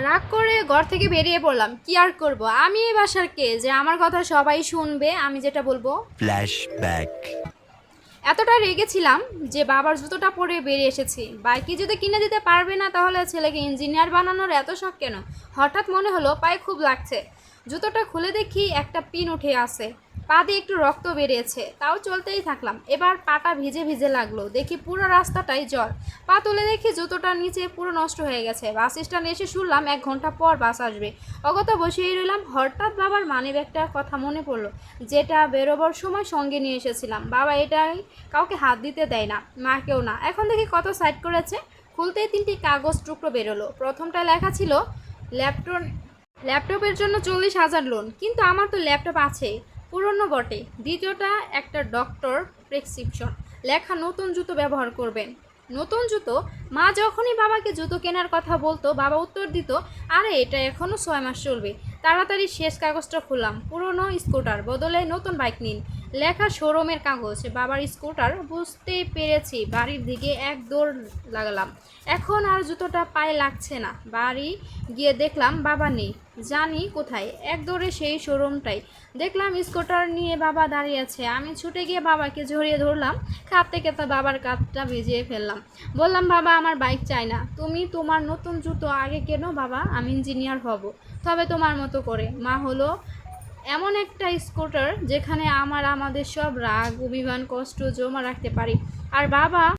রাগ করে ঘর থেকে বেরিয়ে পড়লাম। কি আর করব, আমি এই বাসার কে যে আমার কথা সবাই শুনবে আমি যেটা বলবো। ফ্ল্যাশব্যাক। এতটা রেগেছিলাম যে বাবার জুতোটা পরে বেরিয়ে এসেছি। বাইকে যদি কিনে দিতে পারবে না তাহলে ছেলেকে ইঞ্জিনিয়ার বানানোর এত শখ কেন? হঠাৎ মনে হলো পায়ে খুব লাগছে। জুতোটা খুলে দেখি একটা পিন উঠে আছে, পা দিয়ে একটু রক্ত বেরিয়েছে, তাও চলতেই থাকলাম। এবার পাটা ভিজে ভিজে লাগলো, দেখি পুরো রাস্তাটাই জল। পা তুলে দেখি জুতোটার নিচে পুরো নষ্ট হয়ে গেছে। বাস স্ট্যান্ডে এসে শুনলাম 1 ঘন্টা পর বাস আসবে। অগত্যা বসেই রইলাম। হঠাৎ বাবার মানিব্যাগটার কথা মনে পড়লো, যেটা বেরোবার সময় সঙ্গে নিয়ে এসেছিলাম। বাবা এটাই কাউকে হাত দিতে দেয় না, মাকেও না। এখন দেখি কত সাইড করেছে। খুলতেই 3টি কাগজ টুকরো বেরোলো। প্রথমটা লেখা ছিল ল্যাপটপ ল্যাপটপের জন্য 40,000 লোন, কিন্তু আমার তো ল্যাপটপ আছে, পুরনো বটে। দ্বিতীয়টা একটা ডক্টর প্রেসক্রিপশন, লেখা নতুন জুতো ব্যবহার করবেন। নতুন জুতো? মা যখনই বাবাকে জুতো কেনার কথা বলতো বাবা উত্তর দিত, আরে এটা এখনও 6 মাস চলবে। তাড়াতাড়ি শেষ কাগজটা খুললাম, পুরনো স্কুটার বদলে নতুন বাইক নিন। লেখা শোরুমের কাগজ, বাবার স্কুটার। বুঝতে পেরেছি। বাড়ির দিকে এক দৌড় লাগালাম। এখন আর জুতোটা পায়ে লাগছে না। বাড়ি গিয়ে দেখলাম বাবা নেই, জানি কোথায়। এক দৌড়ে সেই শোরুমটাই দেখলাম, স্কুটার নিয়ে বাবা দাঁড়িয়ে আছে। আমি ছুটে গিয়ে বাবাকে জড়িয়ে ধরলাম, কাঁদতে কাঁদতে বাবার কাঁধটা ভিজিয়ে ফেললাম। বললাম, বাবা আমার বাইক চাই না, তুমি তোমার নতুন জুতো আগে কেন বাবা, আমি ইঞ্জিনিয়ার হব তবে তোমার মতো করে। মা হলো এমন একটা স্কুটার যেখানে আমাদের সব রাগ অভিমান কষ্ট জমা রাখতে পারি। আর বাবা